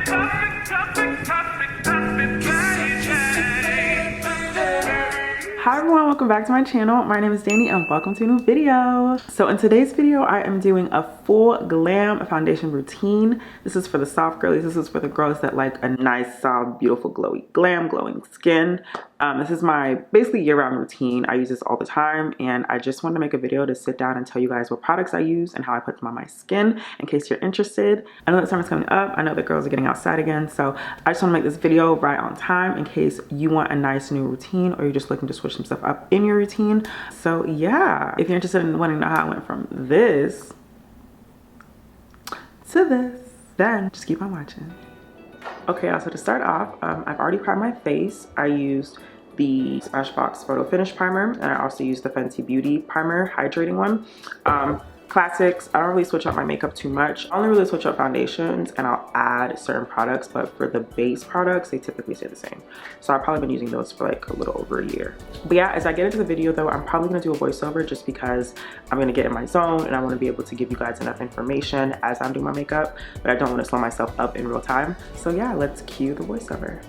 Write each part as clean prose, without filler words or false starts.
Hi everyone, welcome back to my channel. My name is Danny and welcome to a new video. So in today's video, I am doing a full glam foundation routine. This is for the soft girlies. This is for the girls that like a nice, soft, beautiful, glowy glam, glowing skin. This is my basically year-round routine. I use this all the time and I just wanted to make a video to sit down and tell you guys what products I use and how I put them on my skin in case you're interested. I know that summer's coming up. I know that girls are getting outside again. So I just want to make this video right on time in case you want a nice new routine or you're just looking to switch some stuff up in your routine. So yeah, if you're interested in wanting to know how I went from this to this, then just keep on watching. Okay, so to start off, I've already primed my face. I used the Smashbox Photo Finish Primer, and I also used the Fenty Beauty Primer Hydrating one. Classics, I don't really switch up my makeup too much. I only really switch up foundations and I'll add certain products, but for the base products, they typically stay the same. So I've probably been using those for like a little over a year. But yeah, as I get into the video though, I'm probably gonna do a voiceover just because I'm gonna get in my zone and I wanna be able to give you guys enough information as I'm doing my makeup, but I don't wanna slow myself up in real time. So yeah, let's cue the voiceover.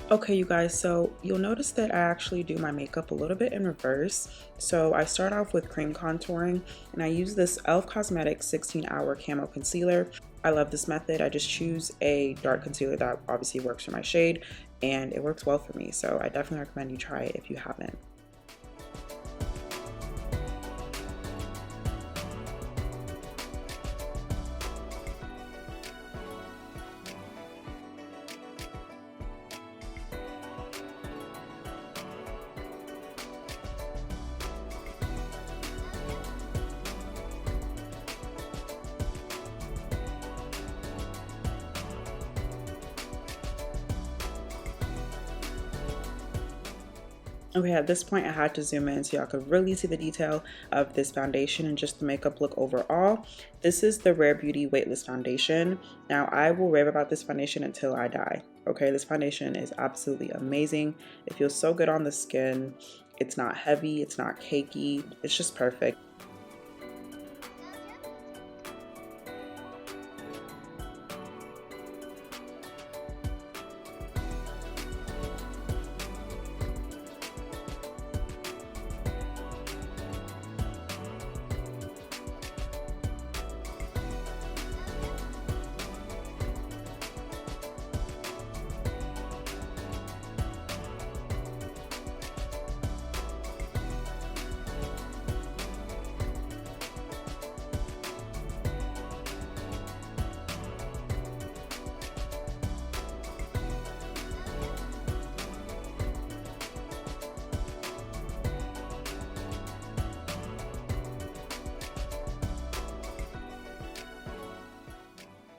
Okay, you guys, so you'll notice that I actually do my makeup a little bit in reverse. So I start off with cream contouring and I use this e.l.f. Cosmetics 16-hour camo concealer. I love this method. I just choose a dark concealer that obviously works for my shade and it works well for me. So I definitely recommend you try it if you haven't. Okay, at this point I had to zoom in so y'all could really see the detail of this foundation and just the makeup look overall. This is the Rare Beauty Weightless Foundation. Now I will rave about this foundation until I die. Okay, this foundation is absolutely amazing. It feels so good on the skin. It's not heavy, it's not cakey, it's just perfect.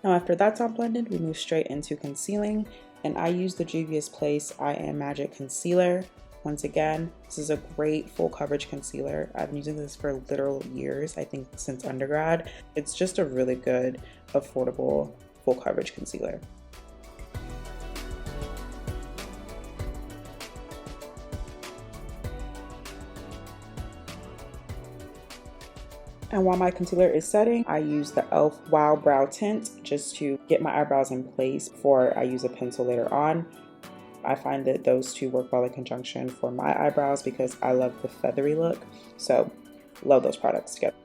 Now after that's all blended, we move straight into concealing, and I use the Juvia's Place I Am Magic Concealer. Once again, this is a great full coverage concealer. I've been using this for literal years, I think since undergrad. It's just a really good, affordable, full coverage concealer. And while my concealer is setting, I use the e.l.f. Wow Brow Tint just to get my eyebrows in place before I use a pencil later on. I find that those two work well in conjunction for my eyebrows because I love the feathery look. So, love those products together.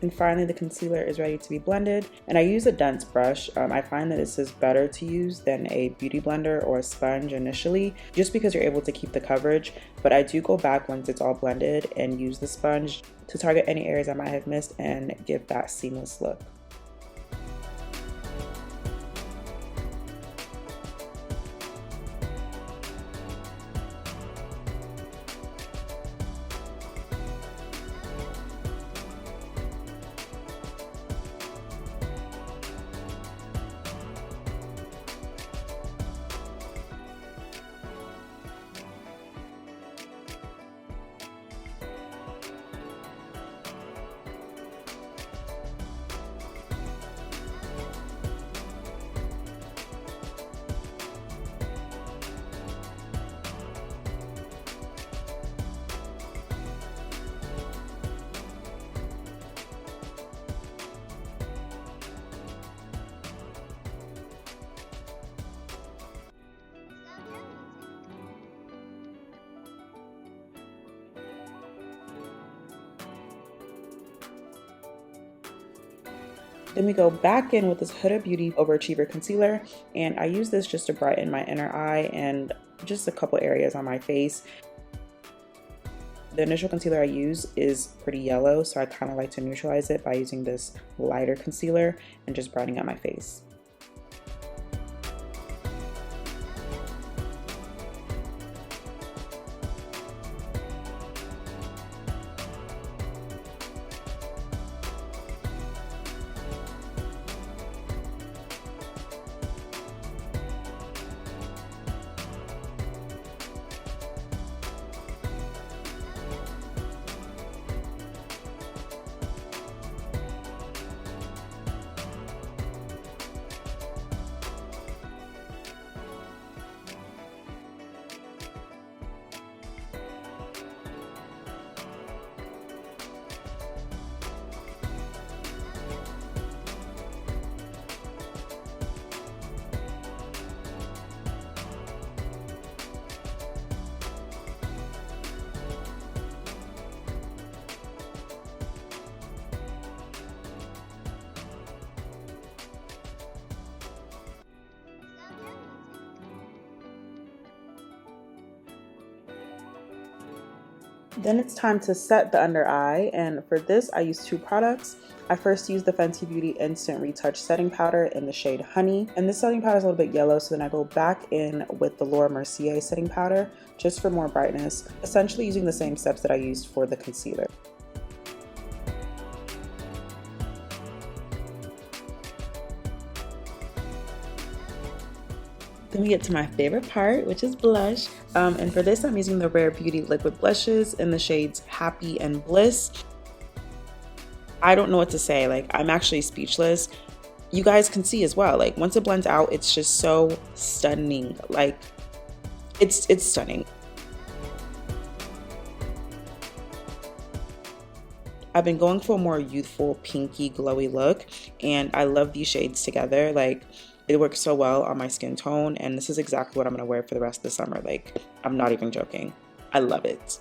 And finally, the concealer is ready to be blended, and I use a dense brush. I find that this is better to use than a beauty blender or a sponge initially, just because you're able to keep the coverage, but I do go back once it's all blended and use the sponge to target any areas I might have missed and give that seamless look. Then we go back in with this Huda Beauty Overachiever concealer, and I use this just to brighten my inner eye and just a couple areas on my face. The initial concealer I use is pretty yellow, so I kind of like to neutralize it by using this lighter concealer and just brightening up my face. Then it's time to set the under eye, and for this I use two products. I first use the Fenty Beauty Instant Retouch Setting Powder in the shade Honey, and this setting powder is a little bit yellow, so then I go back in with the Mercier setting powder just for more brightness, essentially using the same steps that I used for the concealer. Then we get to my favorite part, which is blush. And for this, I'm using the Rare Beauty Liquid Blushes in the shades Happy and Bliss. I don't know what to say. Like, I'm actually speechless. You guys can see as well. Like, once it blends out, it's just so stunning. Like, it's stunning. I've been going for a more youthful, pinky, glowy look, and I love these shades together. Like, it works so well on my skin tone, and this is exactly what I'm gonna wear for the rest of the summer. Like, I'm not even joking. I love it.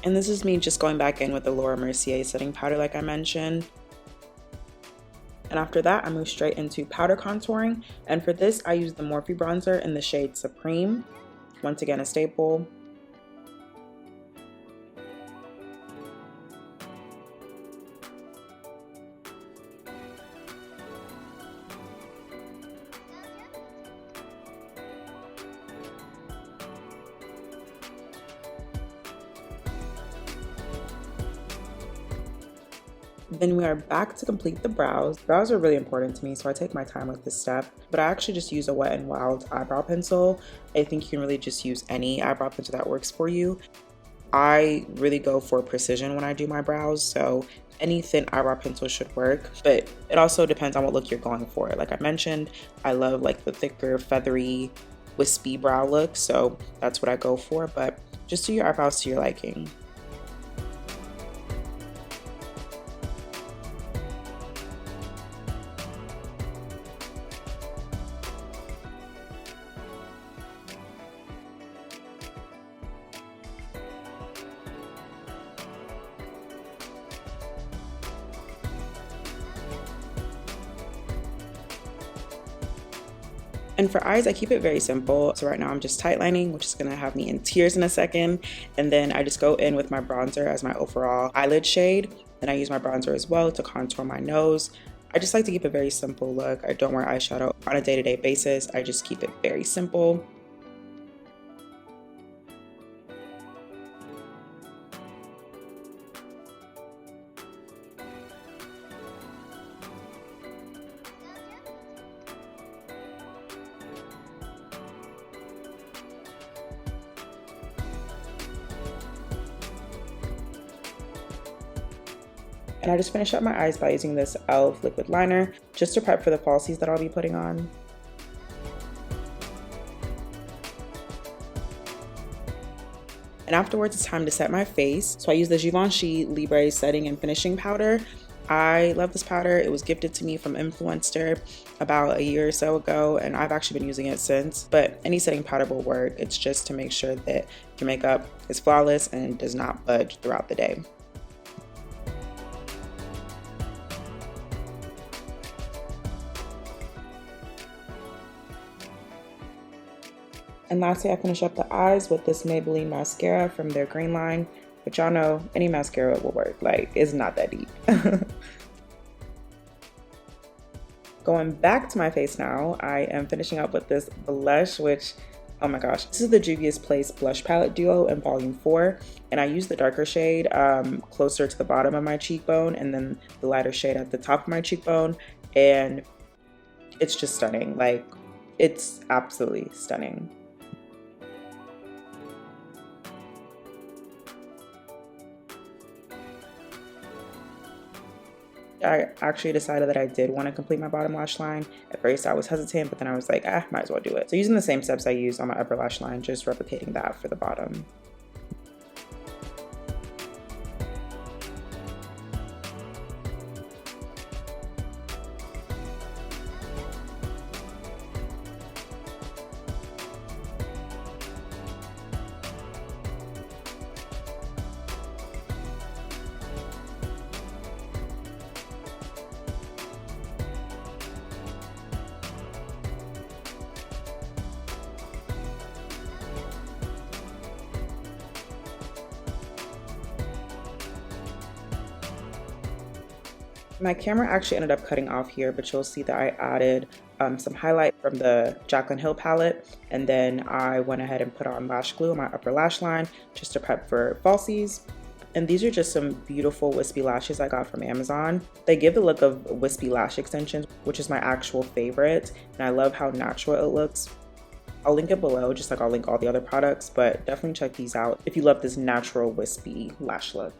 And this is me just going back in with the Mercier setting powder like I mentioned. And after that, I move straight into powder contouring. And for this, I use the Morphe Bronzer in the shade Supreme. Once again, a staple. Then we are back to complete the brows. Brows are really important to me, so I take my time with this step. But I actually just use a Wet n Wild eyebrow pencil. I think you can really just use any eyebrow pencil that works for you. I really go for precision when I do my brows, so any thin eyebrow pencil should work. But it also depends on what look you're going for. Like I mentioned, I love like the thicker, feathery, wispy brow look, so that's what I go for. But just do your eyebrows to your liking. And for eyes, I keep it very simple. So right now I'm just tightlining, which is gonna have me in tears in a second. And then I just go in with my bronzer as my overall eyelid shade. And I use my bronzer as well to contour my nose. I just like to keep a very simple look. I don't wear eyeshadow on a day-to-day basis. I just keep it very simple. And I just finish up my eyes by using this e.l.f. liquid liner just to prep for the falsies that I'll be putting on. And afterwards, it's time to set my face. So I use the Givenchy Libre setting and finishing powder. I love this powder. It was gifted to me from Influencer about a year or so ago, and I've actually been using it since. But any setting powder will work. It's just to make sure that your makeup is flawless and does not budge throughout the day. And lastly, I finish up the eyes with this Maybelline mascara from their green line, but y'all know any mascara will work. Like, it's not that deep. Going back to my face now, I am finishing up with this blush, which, oh my gosh, this is the Juvia's Place Blush Palette Duo in Volume 4. And I use the darker shade closer to the bottom of my cheekbone and then the lighter shade at the top of my cheekbone. And it's just stunning. Like, it's absolutely stunning. I actually decided that I did want to complete my bottom lash line. At first I was hesitant, but then I was like, might as well do it. So using the same steps I used on my upper lash line, just replicating that for the bottom. My camera actually ended up cutting off here, but you'll see that I added some highlight from the Jaclyn Hill palette, and then I went ahead and put on lash glue on my upper lash line just to prep for falsies. And these are just some beautiful wispy lashes I got from Amazon. They give the look of wispy lash extensions, which is my actual favorite, and I love how natural it looks. I'll link it below, just like I'll link all the other products, but definitely check these out if you love this natural wispy lash look.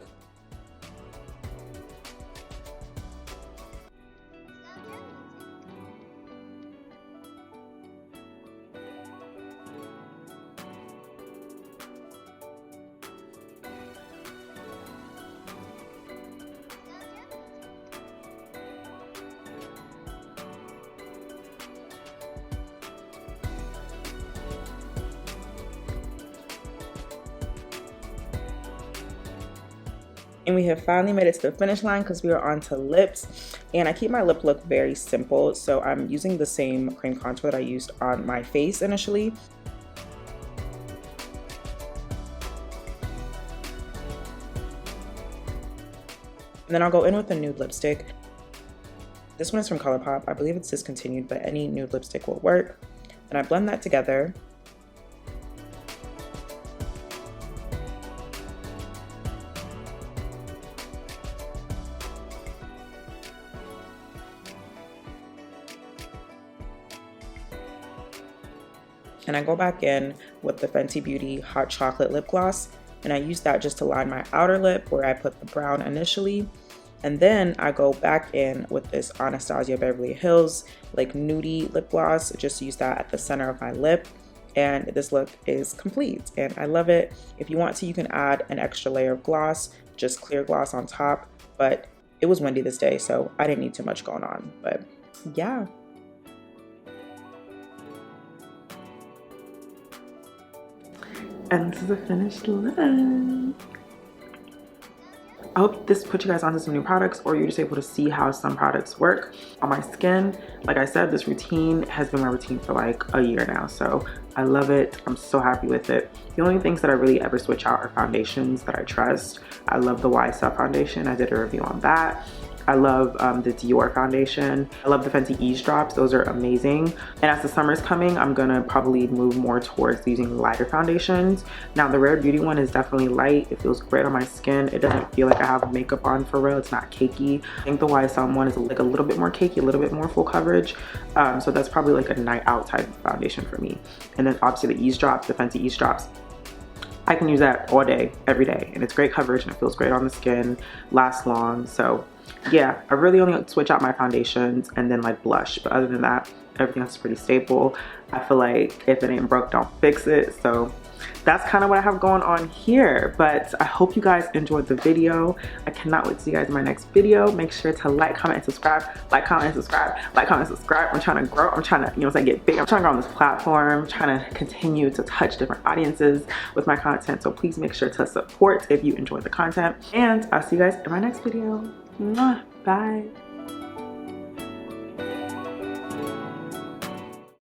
And we have finally made it to the finish line because we are on to lips. And I keep my lip look very simple, so I'm using the same cream contour that I used on my face initially. And then I'll go in with a nude lipstick. This one is from ColourPop. I believe it's discontinued, but any nude lipstick will work. And I blend that together. And I go back in with the Fenty Beauty Hot Chocolate Lip Gloss, and I use that just to line my outer lip where I put the brown initially. And then I go back in with this Anastasia Beverly Hills like nudie lip gloss, just use that at the center of my lip. And this look is complete and I love it. If you want to, you can add an extra layer of gloss, just clear gloss on top, but it was windy this day, so I didn't need too much going on, but yeah. And this is the finished look. I hope this put you guys onto some new products, or you're just able to see how some products work on my skin. Like I said, this routine has been my routine for like a year now, so I love it. I'm so happy with it. The only things that I really ever switch out are foundations that I trust. I love the YSL foundation. I did a review on that. I love the Dior foundation. I love the Fenty Ease Drops. Those are amazing. And as the summer's coming, I'm gonna probably move more towards using lighter foundations. Now the Rare Beauty one is definitely light. It feels great on my skin. It doesn't feel like I have makeup on for real. It's not cakey. I think the YSL one is like a little bit more cakey, a little bit more full coverage. So that's probably like a night out type of foundation for me. And then obviously the Ease Drops, the Fenty Ease Drops, I can use that all day, every day. And it's great coverage and it feels great on the skin, lasts long. So yeah, I really only switch out my foundations and then like blush. But other than that, everything else is pretty stable. I feel like if it ain't broke, don't fix it. So that's kind of what I have going on here. But I hope you guys enjoyed the video. I cannot wait to see you guys in my next video. Make sure to like, comment, and subscribe. Like, comment, and subscribe. Like, comment, and subscribe. I'm trying to grow. I'm trying to, you know, as I get big, I'm trying to grow on this platform. I'm trying to continue to touch different audiences with my content. So please make sure to support if you enjoy the content. And I'll see you guys in my next video. Mwah. Bye.